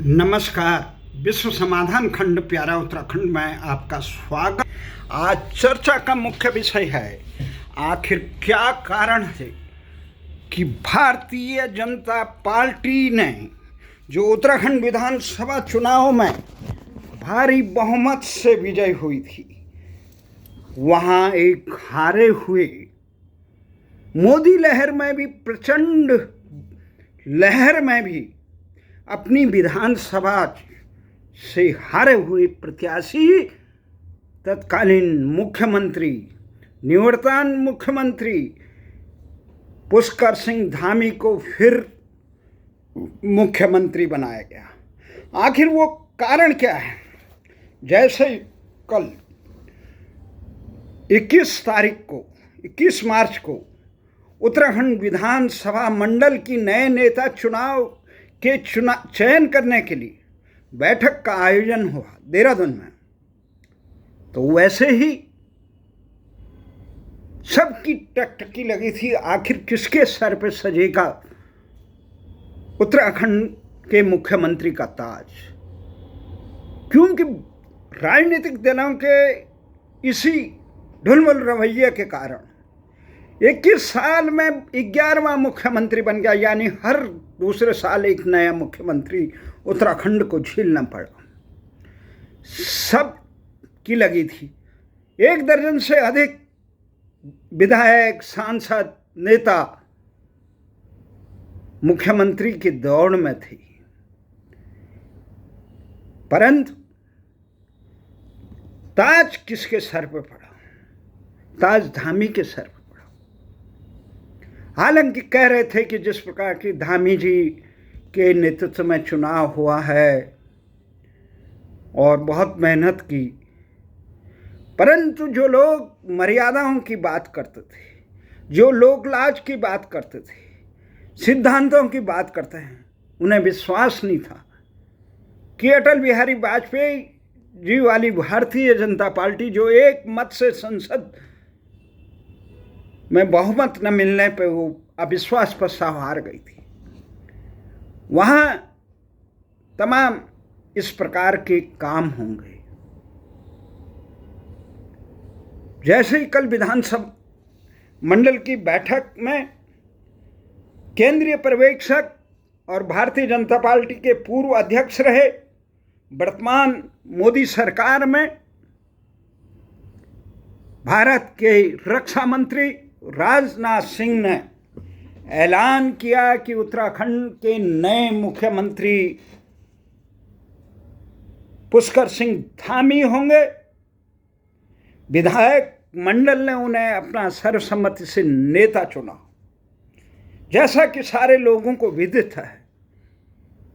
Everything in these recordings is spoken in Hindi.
नमस्कार। विश्व समाधान खंड प्यारा उत्तराखंड में आपका स्वागत। आज चर्चा का मुख्य विषय है आखिर क्या कारण है कि भारतीय जनता पार्टी ने जो उत्तराखंड विधानसभा चुनाव में भारी बहुमत से विजय हुई थी, वहाँ एक हारे हुए मोदी लहर में भी, प्रचंड लहर में भी अपनी विधानसभा से हारे हुए प्रत्याशी तत्कालीन मुख्यमंत्री, निवर्तमान मुख्यमंत्री पुष्कर सिंह धामी को फिर मुख्यमंत्री बनाया गया। आखिर वो कारण क्या है? जैसे कल 21 मार्च को उत्तराखंड विधानसभा मंडल की नए नेता के चयन करने के लिए बैठक का आयोजन हुआ देहरादून में, तो वैसे ही सबकी टकटकी लगी थी आखिर किसके सर पे सजेगा उत्तराखंड के मुख्यमंत्री का ताज। क्योंकि राजनीतिक दलों के इसी ढुलमुल रवैये के कारण 21 साल में 11वां मुख्यमंत्री बन गया, यानी हर दूसरे साल एक नया मुख्यमंत्री उत्तराखंड को झेलना पड़ा। सब की लगी थी। 1 दर्जन से अधिक विधायक, सांसद, नेता मुख्यमंत्री की दौड़ में थे, परंतु ताज किसके सर पे पड़ा? ताज धामी के सर पे। हालांकि कह रहे थे कि जिस प्रकार की धामी जी के नेतृत्व में चुनाव हुआ है और बहुत मेहनत की, परंतु जो लोग मर्यादाओं की बात करते थे, जो लोकलाज की बात करते थे, सिद्धांतों की बात करते हैं, उन्हें विश्वास नहीं था कि अटल बिहारी वाजपेयी जी वाली भारतीय जनता पार्टी, जो एक मत से संसद में बहुमत न मिलने पे वो अविश्वास प्रस्ताव हार गई थी, वहाँ तमाम इस प्रकार के काम होंगे। जैसे ही कल विधानसभा मंडल की बैठक में केंद्रीय पर्यवेक्षक और भारतीय जनता पार्टी के पूर्व अध्यक्ष रहे वर्तमान मोदी सरकार में भारत के रक्षा मंत्री राजनाथ सिंह ने ऐलान किया कि उत्तराखंड के नए मुख्यमंत्री पुष्कर सिंह धामी होंगे। विधायक मंडल ने उन्हें अपना सर्वसम्मति से नेता चुना। जैसा कि सारे लोगों को विदित है,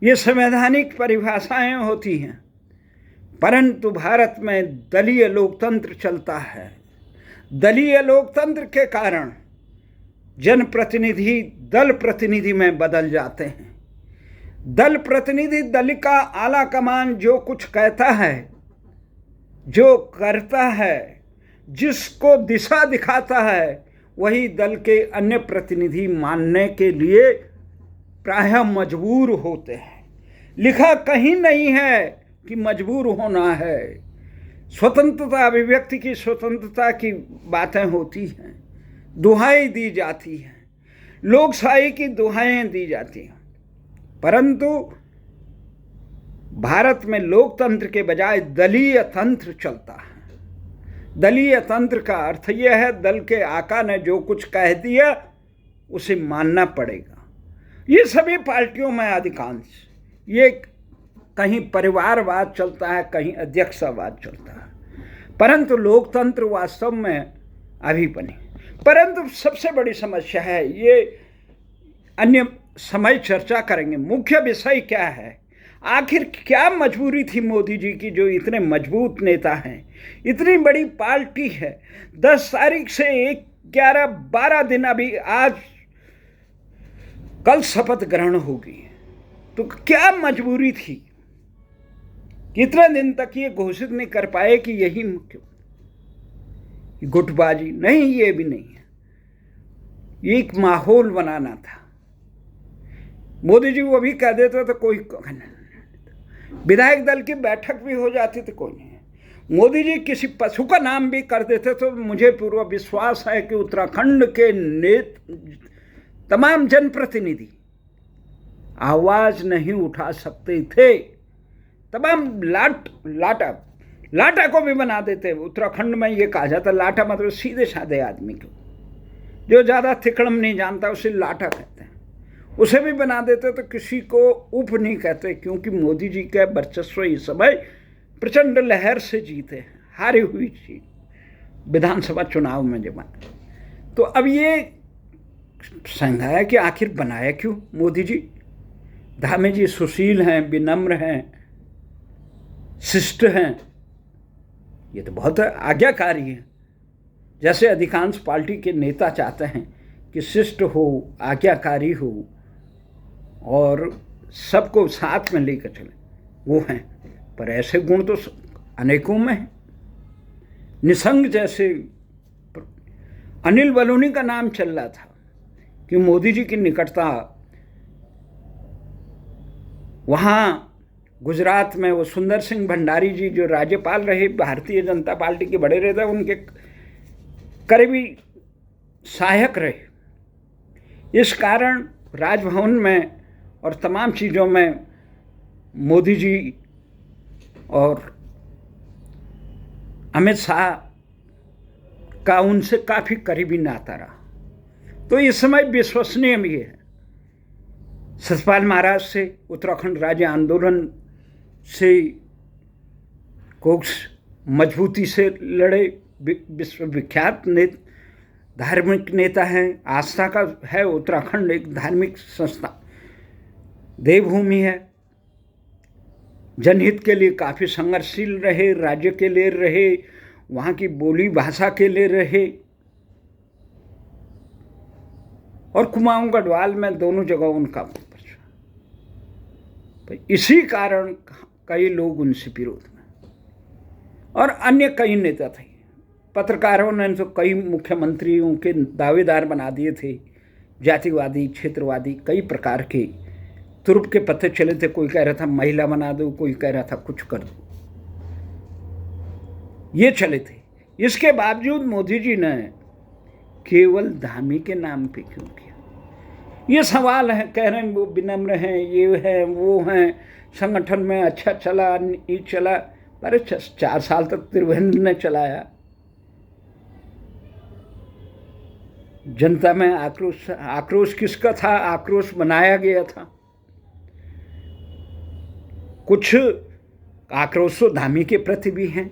ये संवैधानिक परिभाषाएं होती हैं, परंतु भारत में दलीय लोकतंत्र चलता है। दलीय लोकतंत्र के कारण जनप्रतिनिधि दल प्रतिनिधि में बदल जाते हैं। दल प्रतिनिधि, दल का आला कमान जो कुछ कहता है, जो करता है, जिसको दिशा दिखाता है, वही दल के अन्य प्रतिनिधि मानने के लिए प्रायः मजबूर होते हैं। लिखा कहीं नहीं है कि मजबूर होना है। स्वतंत्रता, अभिव्यक्ति की स्वतंत्रता की बातें होती हैं, दुहाई दी जाती हैं, लोकशाही की दुहाएं दी जाती हैं, परंतु भारत में लोकतंत्र के बजाय दलीय तंत्र चलता है। दलीय तंत्र का अर्थ यह है, दल के आका ने जो कुछ कह दिया उसे मानना पड़ेगा। ये सभी पार्टियों में अधिकांश, ये कहीं परिवारवाद चलता है, कहीं अध्यक्षवाद चलता है, परंतु लोकतंत्र वास्तव में अभी बने। परंतु सबसे बड़ी समस्या है, ये अन्य समय चर्चा करेंगे। मुख्य विषय क्या है? आखिर क्या मजबूरी थी मोदी जी की, जो इतने मजबूत नेता हैं, इतनी बड़ी पार्टी है, 10 तारीख से 11-12 दिन, अभी आज कल शपथ ग्रहण होगी, तो क्या मजबूरी थी? कितने दिन तक ये घोषित नहीं कर पाए कि यही मुख्य? गुटबाजी नहीं, ये भी नहीं है। एक माहौल बनाना था। मोदी जी वो भी कह देते तो कोई कहना नहीं। विधायक दल की बैठक भी हो जाती तो कोई नहीं। मोदी जी किसी पशु का नाम भी कर देते तो मुझे पूरा विश्वास है कि उत्तराखंड के तमाम जनप्रतिनिधि आवाज नहीं उठा सकते थे। तमाम लाटा को भी बना देते। उत्तराखंड में ये कहा जाता लाटा मतलब सीधे साधे आदमी को, जो ज़्यादा तिकड़म नहीं जानता उसे लाटा कहते हैं, उसे भी बना देते तो किसी को उप नहीं कहते, क्योंकि मोदी जी का वर्चस्व इस समय प्रचंड लहर से जीते हैं, हारी हुई जीत विधानसभा चुनाव में जमा। तो अब ये संदेह है कि आखिर बनाया क्यों मोदी जी। धामी जी सुशील हैं, विनम्र हैं, शिष्ट हैं, ये तो बहुत आज्ञाकारी है। जैसे अधिकांश पार्टी के नेता चाहते हैं कि शिष्ट हो, आज्ञाकारी हो और सबको साथ में लेकर चले, वो हैं। पर ऐसे गुण तो अनेकों में हैं। निसंग जैसे अनिल बलूनी का नाम चल रहा था कि मोदी जी की निकटता, वहाँ गुजरात में वो सुंदर सिंह भंडारी जी जो राज्यपाल रहे, भारतीय जनता पार्टी के बड़े नेता, उनके करीबी सहायक रहे। इस कारण राजभवन में और तमाम चीज़ों में मोदी जी और अमित शाह का उनसे काफ़ी करीबी नाता रहा। तो इस समय विश्वसनीय भी है। सतपाल महाराज से, उत्तराखंड राज्य आंदोलन से कोक्स मजबूती से लड़े, विश्वविख्यात धार्मिक नेता हैं। आस्था का है उत्तराखंड एक धार्मिक संस्था, देवभूमि है। जनहित के लिए काफ़ी संघर्षशील रहे, राज्य के लिए रहे, वहाँ की बोली भाषा के लिए रहे, और कुमाऊं गढ़वाल में दोनों जगह उनका तो इसी कारण कई लोग उनसे विरोध में, और अन्य कई नेता थे। पत्रकारों ने तो कई मुख्यमंत्रियों के दावेदार बना दिए थे, जातिवादी, क्षेत्रवादी, कई प्रकार के तुरुप के पत्ते चले थे। कोई कह रहा था महिला बना दो, कोई कह रहा था कुछ कर दो, ये चले थे। इसके बावजूद मोदी जी ने केवल धामी के नाम पे क्यों किया, ये सवाल है। कह रहे हैं वो विनम्र हैं, ये हैं, वो हैं, संगठन में अच्छा चला नहीं चला। अरे 4 साल तक त्रिवेंद्र ने चलाया, जनता में आक्रोश किसका था? आक्रोश बनाया गया था। कुछ आक्रोश तो धामी के प्रति भी हैं।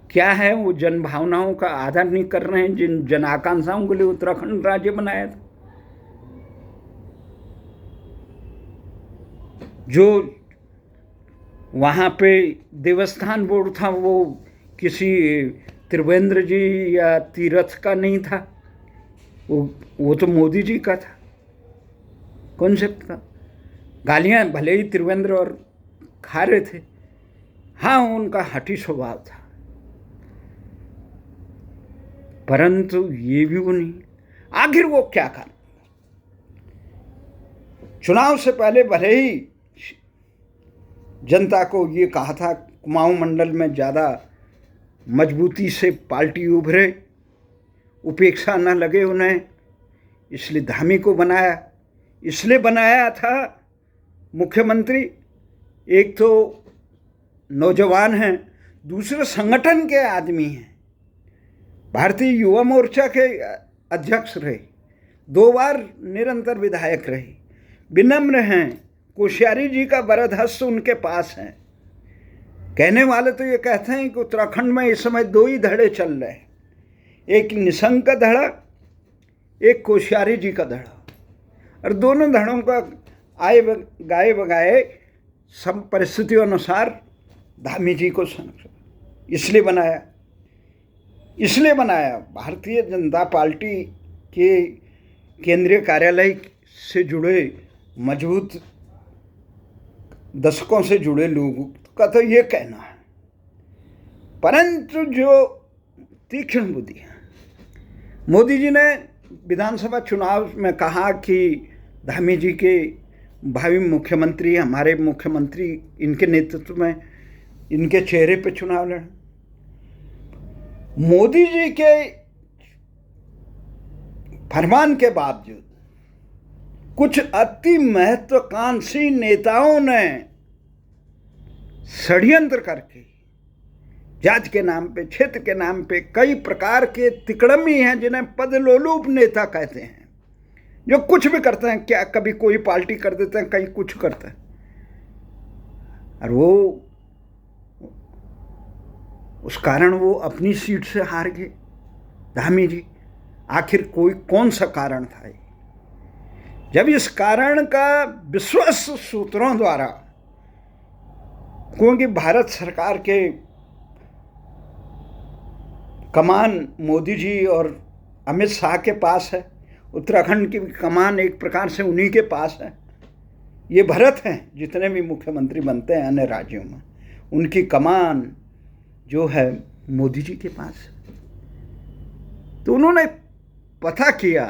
क्या है? वो जन भावनाओं का आदर नहीं कर रहे हैं, जिन जन आकांक्षाओं के लिए उत्तराखंड राज्य बनाया था। जो वहाँ पे देवस्थान बोर्ड था वो किसी त्रिवेंद्र जी या तीरथ का नहीं था, वो तो मोदी जी का था। कौन सा था? गालियाँ भले ही त्रिवेंद्र और खा रहे थे, हाँ उनका हठी स्वभाव था, परंतु ये भी वो नहीं। आखिर वो क्या कर, चुनाव से पहले भले ही जनता को ये कहा था कुमाऊं मंडल में ज़्यादा मजबूती से पार्टी उभरे, उपेक्षा न लगे उन्हें, इसलिए धामी को बनाया। इसलिए बनाया था मुख्यमंत्री, एक तो नौजवान हैं, दूसरे संगठन के आदमी हैं, भारतीय युवा मोर्चा के अध्यक्ष रहे, 2 बार निरंतर विधायक रहे, विनम्र हैं, कोश्यारी जी का वरदहस्त उनके पास है। कहने वाले तो ये कहते हैं कि उत्तराखंड में इस समय 2 ही धड़े चल रहे हैं, एक निसंग का धड़ा, एक कोश्यारी जी का धड़ा, और दोनों धड़ों का आए गाए बगाए सब परिस्थितियों अनुसार धामी जी को इसलिए बनाया। भारतीय जनता पार्टी के केंद्रीय कार्यालय से जुड़े मजबूत दशकों से जुड़े लोगों का तो ये कहना है, परंतु जो तीक्ष्ण बुद्धि है, मोदी जी ने विधानसभा चुनाव में कहा कि धामी जी के भावी मुख्यमंत्री, हमारे मुख्यमंत्री, इनके नेतृत्व में, इनके चेहरे पे चुनाव लड़ा। मोदी जी के फरमान के बावजूद कुछ अति महत्वाकांक्षी नेताओं ने षड्यंत्र करके जाति के नाम पे, क्षेत्र के नाम पे कई प्रकार के तिकड़म ही हैं जिन्हें पदलोलुप नेता कहते हैं, जो कुछ भी करते हैं। क्या कभी कोई पार्टी कर देते हैं, कहीं कुछ करते हैं, और वो उस कारण वो अपनी सीट से हार गए धामी जी। आखिर कोई कौन सा कारण था? जब इस कारण का विश्वस्त सूत्रों द्वारा, क्योंकि भारत सरकार के कमान मोदी जी और अमित शाह के पास है, उत्तराखंड की कमान एक प्रकार से उन्हीं के पास है। ये भरत हैं, जितने भी मुख्यमंत्री बनते हैं अन्य राज्यों में, उनकी कमान जो है मोदी जी के पास है। तो उन्होंने पता किया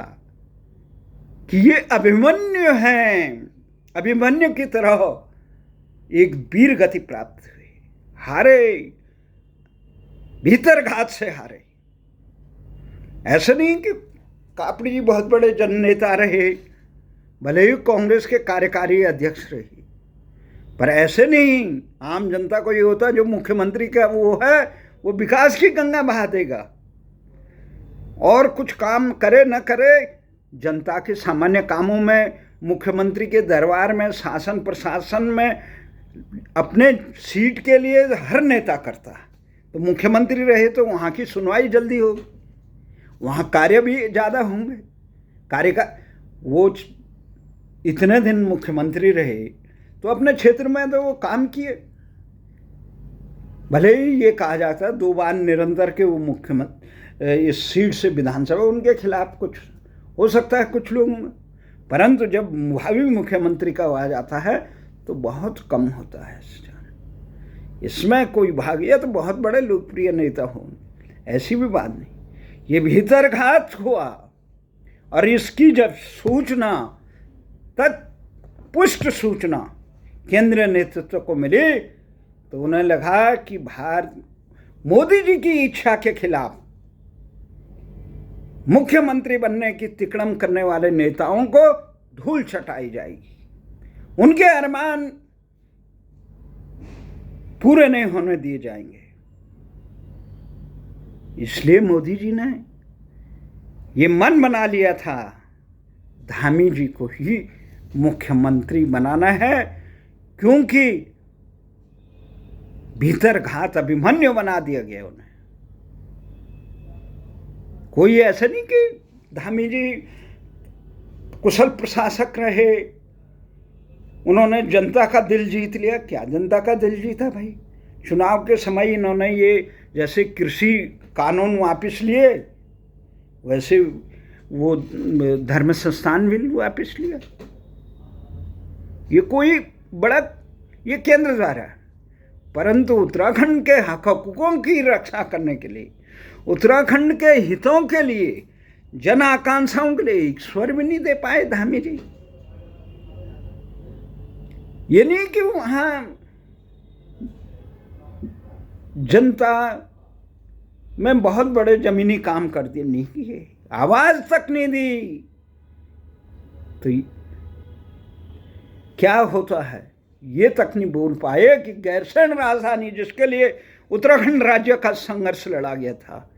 कि ये अभिमन्यु हैं, अभिमन्यु की तरह एक वीर गति प्राप्त हुई, हारे, भीतर घात से हारे। ऐसे नहीं कि कापड़ी जी बहुत बड़े जननेता रहे, भले ही कांग्रेस के कार्यकारी अध्यक्ष रहे, पर ऐसे नहीं। आम जनता को ये होता है जो मुख्यमंत्री का वो है, वो विकास की गंगा बहा देगा, और कुछ काम करे न करे, जनता के सामान्य कामों में, मुख्यमंत्री के दरबार में, शासन प्रशासन में, अपने सीट के लिए हर नेता करता है। तो मुख्यमंत्री रहे तो वहाँ की सुनवाई जल्दी होगी, वहाँ कार्य भी ज़्यादा होंगे। कार्य का वो इतने दिन मुख्यमंत्री रहे तो अपने क्षेत्र में तो वो काम किए। भले ही ये कहा जाता है 2 बार निरंतर के वो मुख्यमंत्री इस सीट से विधानसभा, उनके खिलाफ कुछ हो सकता है कुछ लोगों में, परंतु जब भावी मुख्यमंत्री का आ जाता है तो बहुत कम होता है। इसमें कोई भाग, या तो बहुत बड़े लोकप्रिय नेता हो, ऐसी भी बात नहीं। ये भीतरघात हुआ, और इसकी जब सूचना, तत्पुष्ट सूचना केंद्रीय नेतृत्व को मिली तो उन्हें लगा कि भारत मोदी जी की इच्छा के खिलाफ मुख्यमंत्री बनने की तिकड़म करने वाले नेताओं को धूल चटाई जाएगी, उनके अरमान पूरे नहीं होने दिए जाएंगे। इसलिए मोदी जी ने ये मन बना लिया था धामी जी को ही मुख्यमंत्री बनाना है, क्योंकि भीतर घात अभिमन्यु बना दिया गया उन्हें। कोई ऐसा नहीं कि धामी जी कुशल प्रशासक रहे, उन्होंने जनता का दिल जीत लिया। क्या जनता का दिल जीता भाई? चुनाव के समय इन्होंने ये जैसे कृषि कानून वापस लिए, वैसे वो धर्म संस्थान बिल वापस लिया। ये कोई बड़ा, ये केंद्र द्वारा, परंतु उत्तराखंड के हकों की रक्षा करने के लिए, उत्तराखंड के हितों के लिए, जन आकांक्षाओं के लिए एक स्वर भी नहीं दे पाए धामी जी। ये नहीं कि वहां जनता में बहुत बड़े जमीनी काम कर दिए, नहीं किए, आवाज तक नहीं दी। तो क्या होता है ये तक नहीं बोल पाए कि गैरसैंण राजधानी, जिसके लिए उत्तराखंड राज्य का संघर्ष लड़ा गया था,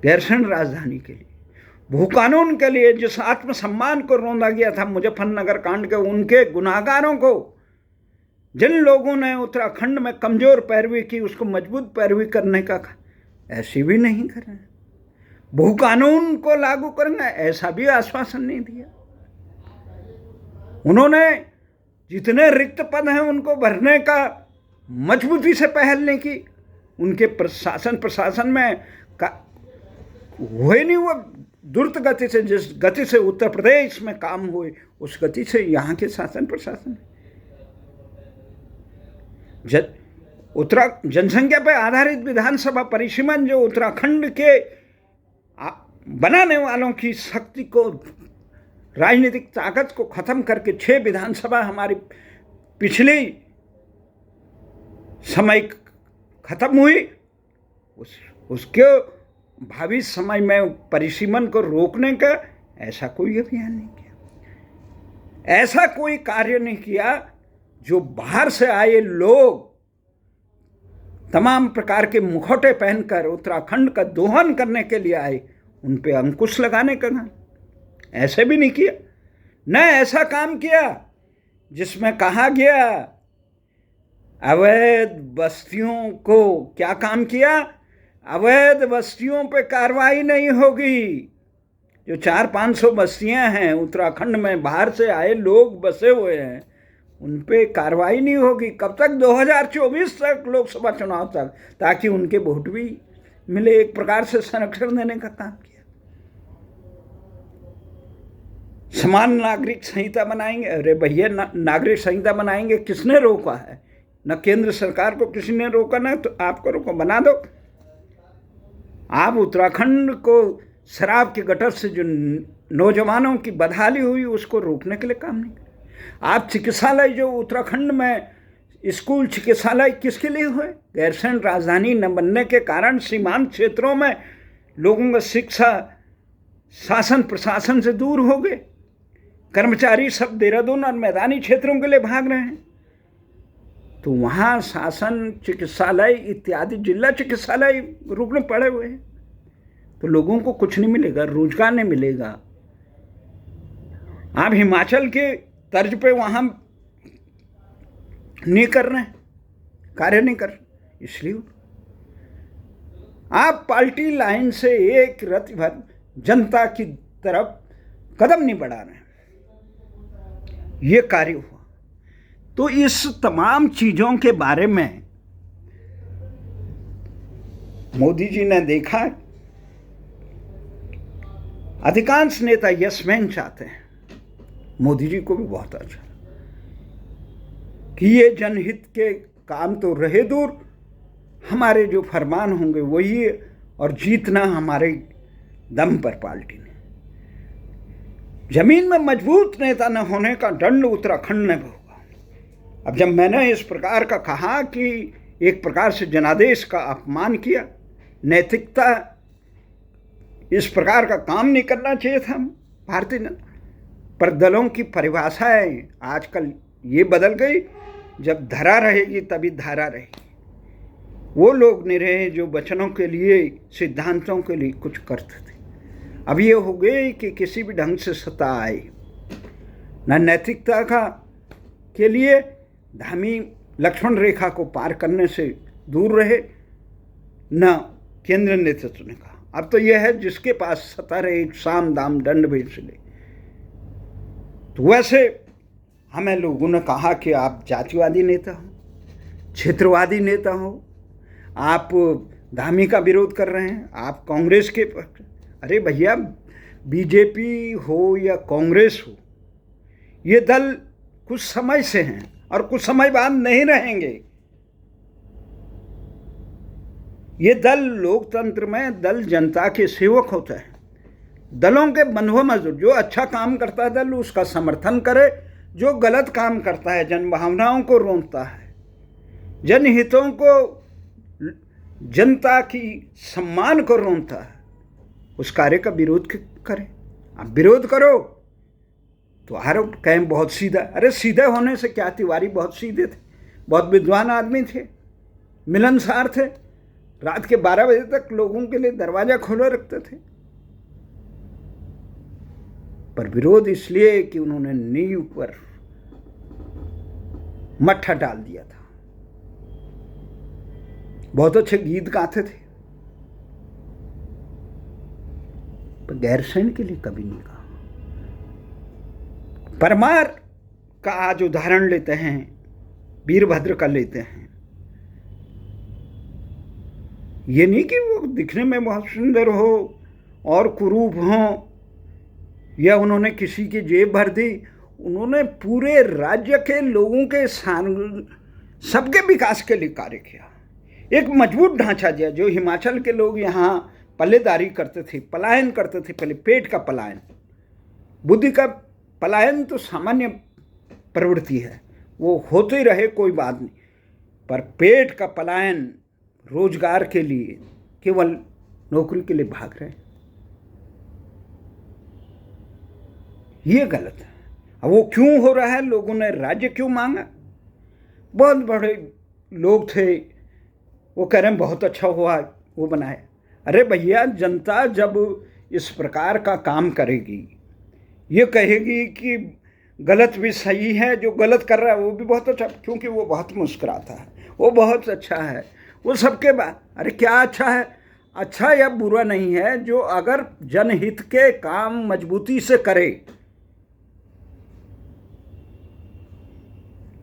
गैरसैंण राजधानी के लिए, भूकानून के लिए, जिस आत्मसम्मान को रौंदा गया था मुजफ्फरनगर कांड के, उनके गुनाहगारों को, जिन लोगों ने उत्तराखंड में कमजोर पैरवी की, उसको मजबूत पैरवी करने का ऐसे भी नहीं कर रहे। भूकानून को लागू करेंगे ऐसा भी आश्वासन नहीं दिया। उन्होंने जितने रिक्त पद हैं उनको भरने का मजबूती से पहल नहीं की। उनके प्रशासन में हुए नहीं, वो द्रुत गति से, जिस गति से उत्तर प्रदेश में काम हुए उस गति से यहाँ के शासन प्रशासन जनसंख्या पर आधारित विधानसभा परिसीमन जो उत्तराखंड के बनाने वालों की शक्ति को राजनीतिक ताकत को खत्म करके 6 विधानसभा हमारी पिछली समय खत्म हुई, उसके भावी समय में परिसीमन को रोकने का ऐसा कोई अभियान नहीं किया, ऐसा कोई कार्य नहीं किया। जो बाहर से आए लोग तमाम प्रकार के मुखौटे पहनकर उत्तराखंड का दोहन करने के लिए आए, उन पे अंकुश लगाने का काम ऐसे भी नहीं किया। न ऐसा काम किया जिसमें कहा गया अवैध बस्तियों को, क्या काम किया, अवैध बस्तियों पे कार्रवाई नहीं होगी। जो 400-500 बस्तियां हैं उत्तराखंड में, बाहर से आए लोग बसे हुए हैं, उन पे कार्रवाई नहीं होगी। कब तक? 2024 तक, लोकसभा चुनाव तक, ताकि उनके वोट भी मिले। एक प्रकार से संरक्षण देने का काम किया। समान नागरिक संहिता बनाएंगे। अरे भैया, नागरिक संहिता बनाएंगे, किसने रोका है? न केंद्र सरकार को किसी ने रोका, ना तो आपको रोको, बना दो। आप उत्तराखंड को शराब के गटर से जो नौजवानों की बदहाली हुई, उसको रोकने के लिए काम नहीं करें। आप चिकित्सालय, जो उत्तराखंड में स्कूल चिकित्सालय किसके लिए हुए? गैरसैंण राजधानी न बनने के कारण सीमांत क्षेत्रों में लोगों का शिक्षा शासन प्रशासन से दूर हो गए। कर्मचारी सब देहरादून और मैदानी क्षेत्रों के लिए भाग रहे हैं, तो वहाँ शासन चिकित्सालय इत्यादि जिला चिकित्सालय रुकने पड़े हुए हैं। तो लोगों को कुछ नहीं मिलेगा, रोजगार नहीं मिलेगा। आप हिमाचल के तर्ज पे वहाँ नहीं कर रहे हैं, कार्य नहीं कर रहे, इसलिए आप पार्टी लाइन से एक रति भर जनता की तरफ कदम नहीं बढ़ा रहे हैं। ये कार्य हुआ। तो इस तमाम चीजों के बारे में मोदी जी ने देखा, अधिकांश नेता यस-मैन चाहते हैं। मोदी जी को भी बहुत अच्छा कि ये जनहित के काम तो रहे दूर, हमारे जो फरमान होंगे वही है, और जीतना हमारे दम पर पार्टी ने। जमीन में मजबूत नेता न होने का दंड उत्तराखंड ने भोगा। अब जब मैंने इस प्रकार का कहा कि एक प्रकार से जनादेश का अपमान किया, नैतिकता, इस प्रकार का काम नहीं करना चाहिए था भारतीय जनता, पर दलों की परिभाषाएं आजकल ये बदल गई, जब धरा रहेगी तभी धारा रहेगी। वो लोग नहीं रहे जो वचनों के लिए, सिद्धांतों के लिए कुछ करते थे। अब ये हो गए कि किसी भी ढंग से सत्ता आए, न नैतिकता का के लिए धामी लक्ष्मण रेखा को पार करने से दूर रहे, न केंद्र नेतृत्व ने कहा। अब तो यह है जिसके पास सत्ता रहे, साम दाम दंड भेद से ले। तो वैसे हमें लोगों ने कहा कि आप जातिवादी नेता हो, क्षेत्रवादी नेता हो, आप धामी का विरोध कर रहे हैं, आप कांग्रेस के पक्ष। अरे भैया, बीजेपी हो या कांग्रेस हो, ये दल कुछ समय से हैं और कुछ समय बाद नहीं रहेंगे। ये दल लोकतंत्र में दल जनता के सेवक होता है। दलों के बंधुआ मजदूर, जो अच्छा काम करता है दल उसका समर्थन करे, जो गलत काम करता है, जनभावनाओं को रोंदता है, जनहितों को, जनता की सम्मान को रोंदता है, उस कार्य का विरोध करे। आप विरोध करो तो आरोप कहें बहुत सीधा। अरे सीधे होने से क्या, तिवारी बहुत सीधे थे, बहुत विद्वान आदमी थे, मिलनसार थे, रात के 12 बजे तक लोगों के लिए दरवाजा खोले रखते थे। पर विरोध इसलिए कि उन्होंने नींव पर मट्ठा डाल दिया था। बहुत अच्छे गीत गाते थे, पर गैरसैंण के लिए कभी नहीं कहा। परमार का आज उदाहरण लेते हैं, वीरभद्र का लेते हैं। ये नहीं कि वो दिखने में बहुत सुंदर हो और कुरूप हो, या उन्होंने किसी की जेब भर दी। उन्होंने पूरे राज्य के लोगों के सबके विकास के लिए कार्य किया, एक मजबूत ढांचा दिया। जो हिमाचल के लोग यहाँ पल्लेदारी करते थे, पलायन करते थे, पहले पेट का पलायन, बुद्धि का पलायन तो सामान्य प्रवृत्ति है, वो होते रहे, कोई बात नहीं, पर पेट का पलायन रोजगार के लिए, केवल नौकरी के लिए भाग रहे, ये गलत है। अब वो क्यों हो रहा है? लोगों ने राज्य क्यों मांगा? बहुत बड़े लोग थे, वो कह रहे हैं बहुत अच्छा हुआ वो बनाया। अरे भैया, जनता जब इस प्रकार का काम करेगी, ये कहेगी कि गलत भी सही है, जो गलत कर रहा है वो भी बहुत अच्छा, क्योंकि वो बहुत मुस्कुराता है, वो बहुत अच्छा है, वो सबके बाद। अरे क्या अच्छा है? अच्छा या बुरा नहीं है, जो अगर जनहित के काम मजबूती से करे।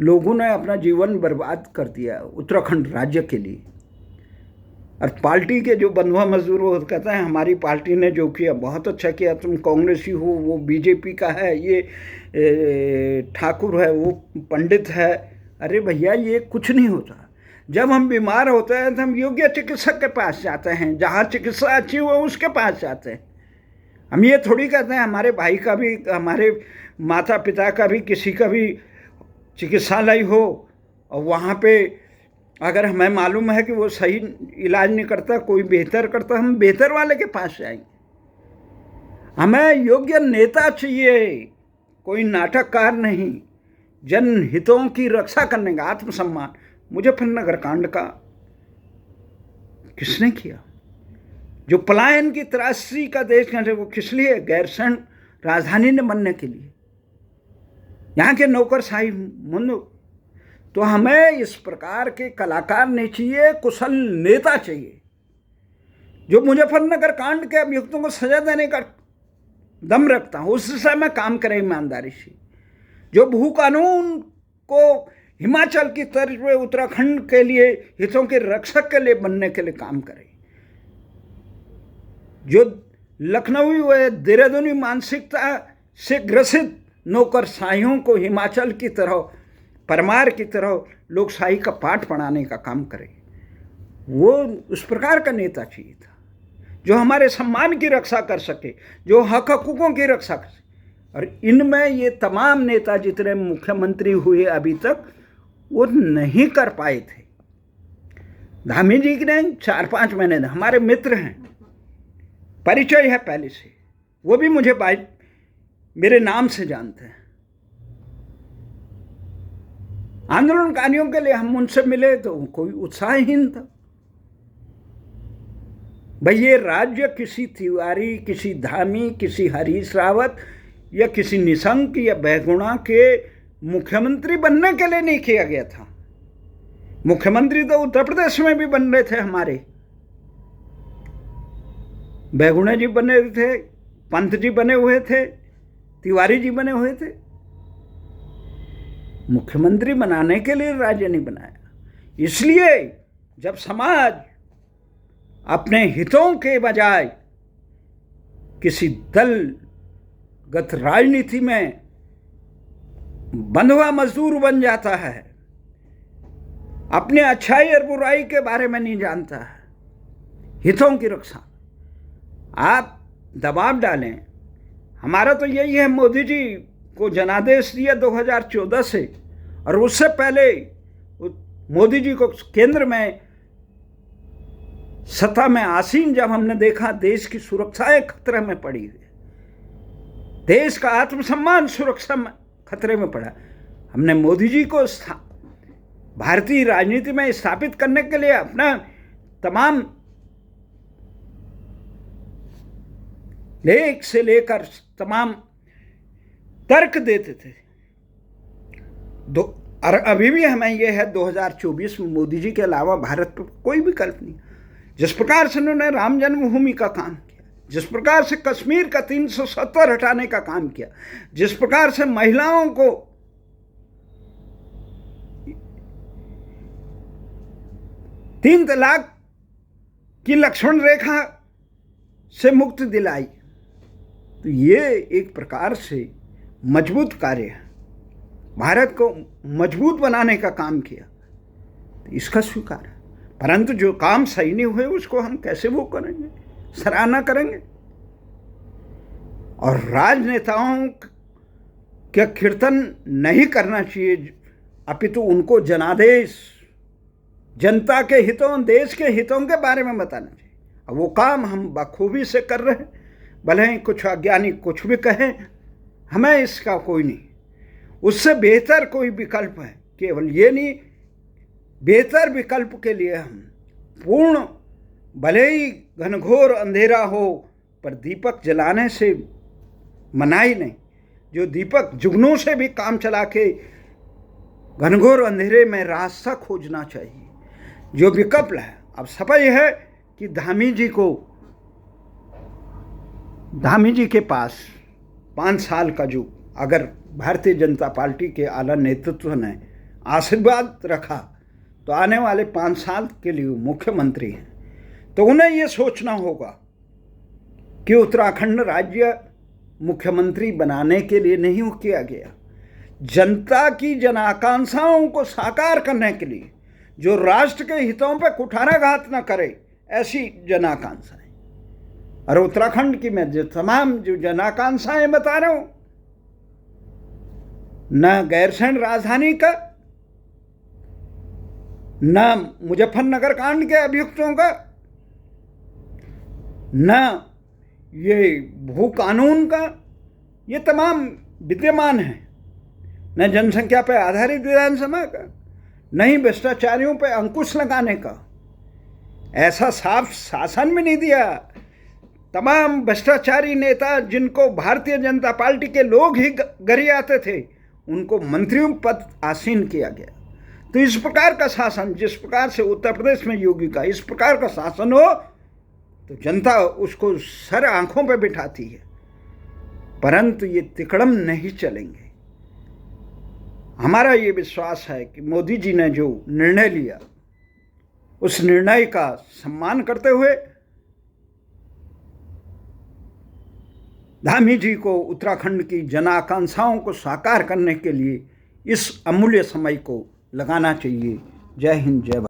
लोगों ने अपना जीवन बर्बाद कर दिया उत्तराखंड राज्य के लिए, और पार्टी के जो बंधुआ मजदूर वो कहते हैं हमारी पार्टी ने जो किया बहुत अच्छा किया, तुम कांग्रेसी हो, वो बीजेपी का है, ये ठाकुर है, वो पंडित है। अरे भैया, ये कुछ नहीं होता। जब हम बीमार होते हैं तो हम योग्य चिकित्सक के पास जाते हैं, जहाँ चिकित्सा अच्छी हो उसके पास जाते हैं। हम ये थोड़ी कहते हैं हमारे भाई का भी, हमारे माता पिता का भी, किसी का भी चिकित्सालय हो और वहाँ पे अगर हमें मालूम है कि वो सही इलाज नहीं करता, कोई बेहतर करता, हम बेहतर वाले के पास जाएंगे। हमें योग्य नेता चाहिए, कोई नाटककार नहीं। जनहितों की रक्षा करने का आत्मसम्मान। मुजफ्फरनगर कांड का किसने किया? जो पलायन की त्रासदी का देश है, वो किस लिए? गैरसैंण राजधानी ने बनने के लिए, यहाँ के नौकरशाही मुंडो। तो हमें इस प्रकार के कलाकार नहीं चाहिए, कुशल नेता चाहिए, जो मुजफ्फरनगर कांड के अभियुक्तों को सजा देने का दम रखता हो, उस दिशा में काम करे ईमानदारी से, जो भू कानून को हिमाचल की तर्ज पे उत्तराखंड के लिए हितों के रक्षक के लिए बनने के लिए काम करे, जो लखनऊ व देहरादूनी मानसिकता से ग्रसित नौकरशाहियों को हिमाचल की तरह, परमार की तरह लोकशाही का पाठ पढ़ाने का काम करे। वो उस प्रकार का नेता चाहिए था, जो हमारे सम्मान की रक्षा कर सके, जो हक हकूकों की रक्षा कर सके। और इनमें ये तमाम नेता जितने मुख्यमंत्री हुए अभी तक, वो नहीं कर पाए थे। धामी जी ने 4-5 महीने, हमारे मित्र हैं, परिचय है पहले से, वो भी मुझे मेरे नाम से जानते हैं। आंदोलनकारियों के लिए हम उनसे मिले तो कोई उत्साहहीन था। भाई, ये राज्य किसी तिवारी, किसी धामी, किसी हरीश रावत या किसी निशंक या बहुगुणा के मुख्यमंत्री बनने के लिए नहीं किया गया था। मुख्यमंत्री तो उत्तर प्रदेश में भी बन रहे थे हमारे, बहुगुणा जी बने थे, पंत जी बने हुए थे, तिवारी जी बने हुए थे। मुख्यमंत्री बनाने के लिए राज्य नहीं बनाया। इसलिए जब समाज अपने हितों के बजाय किसी दलगत राजनीति में बंधुआ मजदूर बन जाता है, अपने अच्छाई और बुराई के बारे में नहीं जानता है, हितों की रक्षा, आप दबाव डालें। हमारा तो यही है, मोदी जी को जनादेश दिया 2014 से, और उससे पहले मोदी जी को केंद्र में सत्ता में आसीन जब हमने देखा देश की सुरक्षाएं खतरे में पड़ी है, देश का आत्मसम्मान सुरक्षा में खतरे में पड़ा, हमने मोदी जी को भारतीय राजनीति में स्थापित करने के लिए अपना तमाम लेख से लेकर तमाम तर्क देते थे। और अभी भी हमें यह है 2024 में मोदी जी के अलावा भारत पर कोई विकल्प नहीं। जिस प्रकार से उन्होंने राम जन्मभूमि का काम किया, जिस प्रकार से कश्मीर का 370 हटाने का काम किया, जिस प्रकार से महिलाओं को तीन तलाक की लक्ष्मण रेखा से मुक्ति दिलाई, तो ये एक प्रकार से मजबूत कार्य है, भारत को मजबूत बनाने का काम किया, तो इसका स्वीकार है। परंतु जो काम सही नहीं हुए उसको हम कैसे वो करेंगे, सराहना करेंगे। और राजनेताओं का कीर्तन नहीं करना चाहिए, अपितु उनको जनादेश, जनता के हितों, देश के हितों के बारे में बताना चाहिए। अब वो काम हम बखूबी से कर रहे हैं, भले ही कुछ अज्ञानी कुछ भी कहें, हमें इसका कोई नहीं। उससे बेहतर कोई विकल्प है, केवल ये नहीं, बेहतर विकल्प के लिए हम पूर्ण, भले ही घनघोर अंधेरा हो पर दीपक जलाने से मनाही नहीं। जो दीपक जुगनू से भी काम चला के घनघोर अंधेरे में रास्ता खोजना चाहिए, जो विकल्प है। अब सफाई है कि धामी जी के पास 5 साल का जो अगर भारतीय जनता पार्टी के आला नेतृत्व ने आशीर्वाद रखा तो आने वाले 5 साल के लिए मुख्यमंत्री हैं, तो उन्हें ये सोचना होगा कि उत्तराखंड राज्य मुख्यमंत्री बनाने के लिए नहीं किया गया, जनता की जन आकांक्षाओं को साकार करने के लिए, जो राष्ट्र के हितों पर कुठाराघात न करे, ऐसी जन आकांक्षाएं। और उत्तराखंड की मैं जो तमाम जो जन आकांक्षाएं बता रहा हूं, न गैरसैंण राजधानी का, न मुजफ्फरनगर कांड के अभियुक्तों का, न ये भू कानून का, ये तमाम विद्यमान है, न जनसंख्या पर आधारित विधानसभा का, न ही भ्रष्टाचारियों पर अंकुश लगाने का। ऐसा साफ शासन भी नहीं दिया। तमाम भ्रष्टाचारी नेता जिनको भारतीय जनता पार्टी के लोग ही गरियाते थे, उनको मंत्रियों पद आसीन किया गया। तो इस प्रकार का शासन, जिस प्रकार से उत्तर प्रदेश में योगी का इस प्रकार का शासन हो, तो जनता उसको सर आंखों पर बिठाती है। परंतु ये तिकड़म नहीं चलेंगे। हमारा ये विश्वास है कि मोदी जी ने जो निर्णय लिया, उस निर्णय का सम्मान करते हुए धामी जी को उत्तराखंड की जन आकांक्षाओं को साकार करने के लिए इस अमूल्य समय को लगाना चाहिए। जय हिंद, जय भारत।